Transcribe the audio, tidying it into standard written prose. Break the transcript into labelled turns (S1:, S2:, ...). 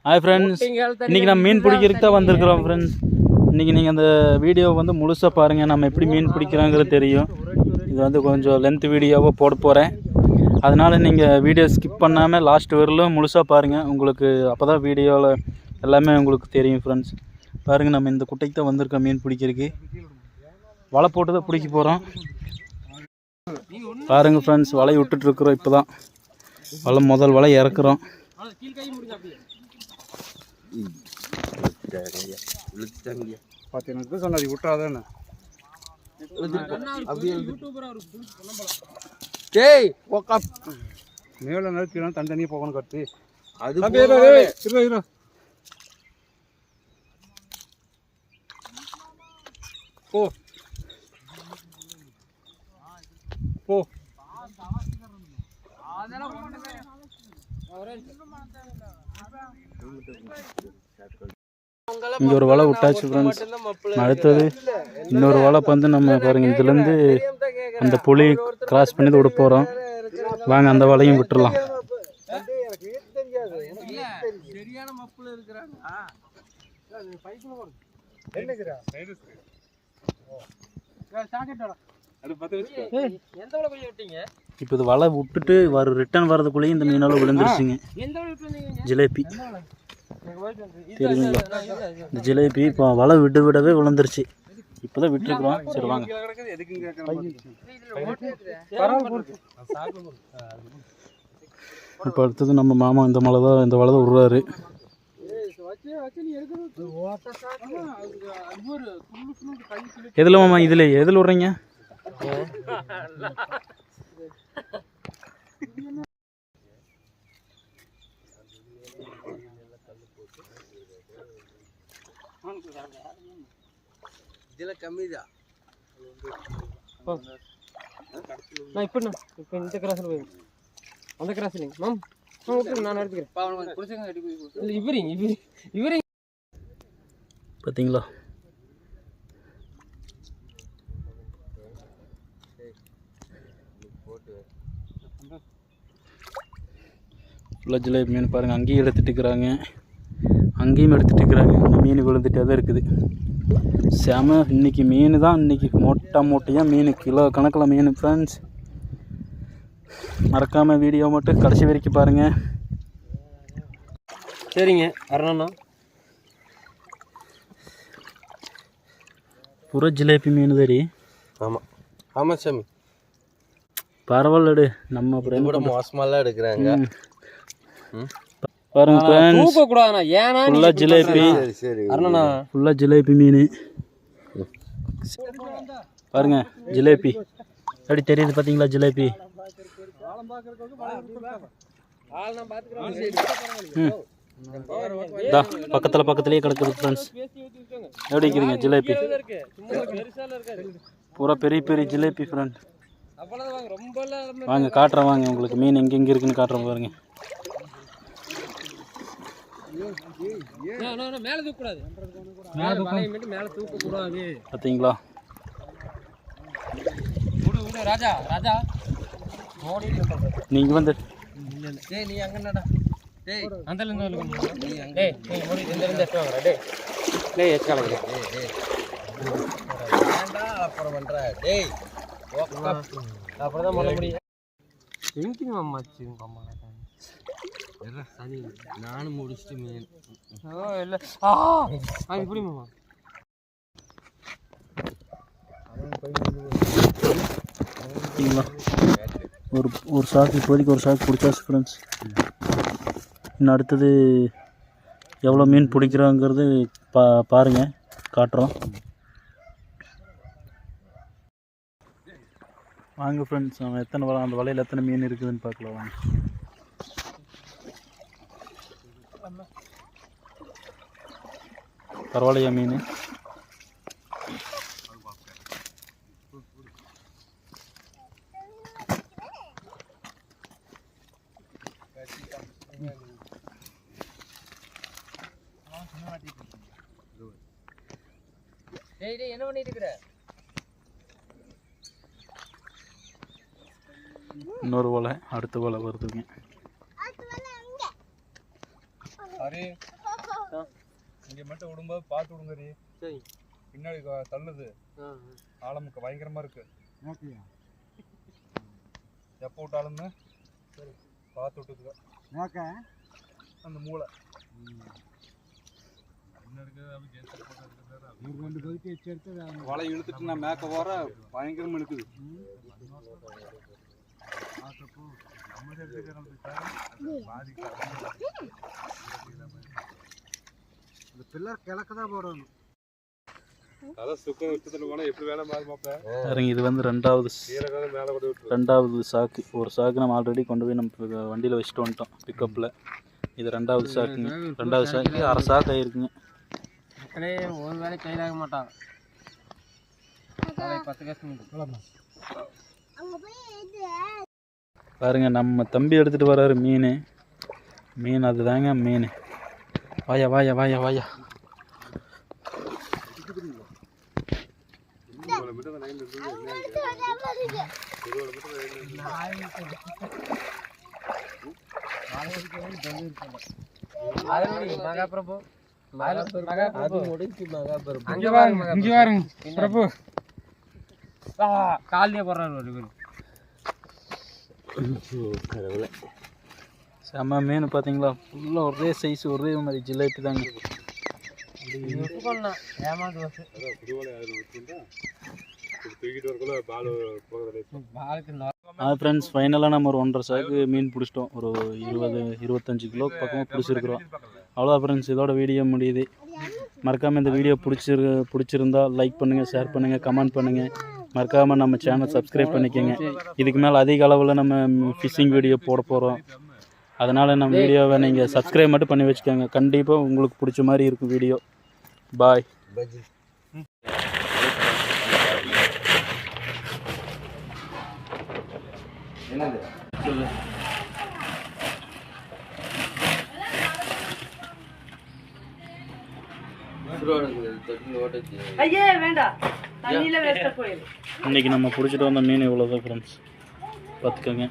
S1: Hi friends, இன்றைக்கி நம்ம மீன் பிடிக்கிறதுக்கு தான் வந்திருக்கிறோம் ஃப்ரெண்ட்ஸ். இன்றைக்கி நீங்கள் அந்த வீடியோ வந்து முழுசாக பாருங்கள், நம்ம எப்படி மீன் பிடிக்கிறாங்கிறது தெரியும். இது வந்து கொஞ்சம் லென்த் வீடியோவாக போட போகிறேன். அதனால் நீங்கள் வீடியோ ஸ்கிப் பண்ணாமல் லாஸ்ட் வரலும் முழுசாக பாருங்கள். உங்களுக்கு அப்போ தான் வீடியோவில் எல்லாமே உங்களுக்கு தெரியும் ஃப்ரெண்ட்ஸ். பாருங்கள், நம்ம இந்த குட்டைக்கு தான் வந்திருக்கோம் மீன் பிடிக்கிறதுக்கு. வலை போட்டு தான் பிடிக்க போகிறோம். பாருங்கள் ஃப்ரெண்ட்ஸ், வலையை விட்டுட்ருக்குறோம். இப்போ தான் முதல் வலை இறக்குறோம்.
S2: சொன்னது விட்டாதானே மேல நிறுத்தினா தனித்தனியாக போகணும் கட்டி அது போ போ.
S1: இங்கே ஒரு வலை விட்டாச்சு ஃப்ரெண்ட்ஸ். அடுத்தது இன்னொரு வலை வந்து நம்ம பாருங்கள், இதுலேருந்து அந்த புளி கிராஸ் பண்ணி விட போகிறோம். வாங்க அந்த வலையும் விட்டுடலாம். இப்போ இது வலை விட்டுட்டு ரிட்டர்ன் வர்றதுக்குள்ளேயும் இந்த மீனால விழுந்துருச்சுங்க. ஜிலேபி தெரியுங்களா? இந்த ஜிலேபி இப்போ வலை விடவே விழுந்துருச்சு. இப்போ தான் விட்டுருக்குறோம். சரி வாங்க. இப்போ அடுத்தது நம்ம மாமா இந்த வலை தான் விடுறாரு. எதில் மாமா? எதில் விட்றீங்க?
S3: இதில் கம்மி தான்.
S4: இப்போ இந்த கிராஸில் போய் அந்த கிராஸ் இல்லைங்க மேம், நான் எடுத்துக்கிறேன். இவரிங்க
S1: பார்த்தீங்களா? ஃபுல்லாக ஜிலேபி மீன் பாருங்கள். அங்கேயும் எடுத்துட்டுக்கிறாங்க, அங்கேயும் எடுத்துட்டுக்கிறாங்க. மீன் விழுந்துட்டே தான் இருக்குது. செம இன்றைக்கி மீன் தான். இன்றைக்கி மூட்டையாக மீன், கிலோ கணக்கில் மீன் ஃப்ரெண்ட்ஸ். மறக்காமல் வீடியோ மட்டும் கடைசி வரைக்கும் பாருங்கள்.
S4: சரிங்க அரணா.
S1: புற ஜிலேபி மீன் தரி.
S3: ஆமாம் ஆமாம் சாமி,
S1: பரவாயில்லடு. நம்ம அப்புறம்
S3: கூட மோசமாலாம் எடுக்கிறாங்க
S1: பாருங்க ஃப்ரெண்ட்ஸ்.
S4: ஃபுல்லாக
S1: ஜிலேபி.
S3: சரி
S4: அரணா,
S1: ஃபுல்லாக ஜிலேபி மீன் பாருங்க. ஜிலேபி அப்படி தெரியுது பார்த்தீங்களா? ஜிலேபி பக்கத்துலேயே கிடக்குது ஃப்ரெண்ட்ஸ். எப்படி இருக்குதுங்க ஜிலேபி? பூரா பெரிய ஜிலேபி ஃப்ரெண்ட். வாங்க காட்டுறேன், வாங்க உங்களுக்கு மீன் எங்கெங்கே இருக்குன்னு காட்டுறேன் பாருங்க. பார்த்தீங்களா? நீங்க வந்து
S3: நானும் முடிச்சுட்டு மீன்
S4: இல்லை இப்படி மாமா.
S1: ஒரு சாக்கு இப்போதைக்கு ஒரு சாக்கு பிடிச்சாச்சு ஃப்ரெண்ட்ஸ். இன்னும் அடுத்தது எவ்வளோ மீன் பிடிக்கிறோங்கிறது பாருங்கள், காட்டுறோம். வாங்க ஃப்ரெண்ட்ஸ், அவன் எத்தனை வலை, அந்த வலையில் எத்தனை மீன் இருக்குதுன்னு பார்க்கலாம் வாங்க. பரவாயில்லையா மீன்?
S4: என்ன பண்ணிட்டு இருக்கிற?
S1: இன்னொரு வலை, அடுத்த வலை வருதுங்க.
S2: மாதிரி இங்கே மட்டும் விடும்போது பார்த்து விடுங்க ரீ.
S4: சரி.
S2: பின்னாடி தள்ளுது ஆழமுக்கு பயங்கரமாக இருக்கு. எப்போ விட்டாலுமே பார்த்து விட்டுக்குங்க அந்த மூளை வலை இழுத்துட்டு நான் மேக்க போற பயங்கரமா இருக்குது. இந்த பில்லர் கிழக்குதான் போடணும். அதான் சுக்கம் விட்டதுல போனா எப்படி வேலை மாறுமாப்ப.
S1: இது வந்து ரெண்டாவது சாக்கு. ஒரு சாக்கு நம்ம ஆல்ரெடி கொண்டு போய் நம்ம வண்டியில் வச்சுட்டு வந்துட்டோம் பிக்கப்பில். இது ரெண்டாவது சாக்குங்க. ரெண்டாவது சாக்கு அரை சாக்கு ஆயிருக்குங்க.
S4: மக்களே ஒரு வேலை கையில் ஆக மாட்டான். 10 காசு
S1: பாருங்க நம்ம தம்பி எடுத்துகிட்டு வர்றாரு மீன் அதுதாங்க மீன். வாயா வாயா வாயா வாயா.
S4: காலையே போடுறாரு.
S1: செம்ம மீன் பார்த்தீங்களா? ஃபுல்லாக ஒரே சைஸ் ஒரே மாதிரி ஜிலேபி தாங்க. ஃப்ரெண்ட்ஸ் ஃபைனலாக நம்ம ஒரு 1.5 சாக்கு மீன் பிடிச்சிட்டோம். ஒரு 20-25 கிலோ பக்கமாக பிடிச்சிருக்கிறோம். அவ்வளோதான் ஃப்ரெண்ட்ஸ், இதோட வீடியோ முடியுது. மறக்காமல் இந்த வீடியோ பிடிச்சிருந்தா லைக் பண்ணுங்கள், ஷேர் பண்ணுங்கள், கமெண்ட் பண்ணுங்கள். மறக்காமல் நம்ம சேனல் சப்ஸ்கிரைப் பண்ணிக்கோங்க. இதுக்கு மேலே அதிக அளவில் நம்ம ஃபிஷ்ஷிங் வீடியோ போட போகிறோம். அதனால் நம்ம வீடியோவை நீங்கள் சப்ஸ்கிரைப் மட்டும் பண்ணி வச்சுக்கோங்க. கண்டிப்பாக உங்களுக்கு பிடிச்ச மாதிரி இருக்கும் வீடியோ. பாய்.
S3: என்னது
S1: சொல்லு. இன்னைக்கு நம்ம பிடிச்சிட்டு வந்த மீன் இவ்வளோதான் ஃப்ரெண்ட்ஸ், பார்த்துக்கோங்க.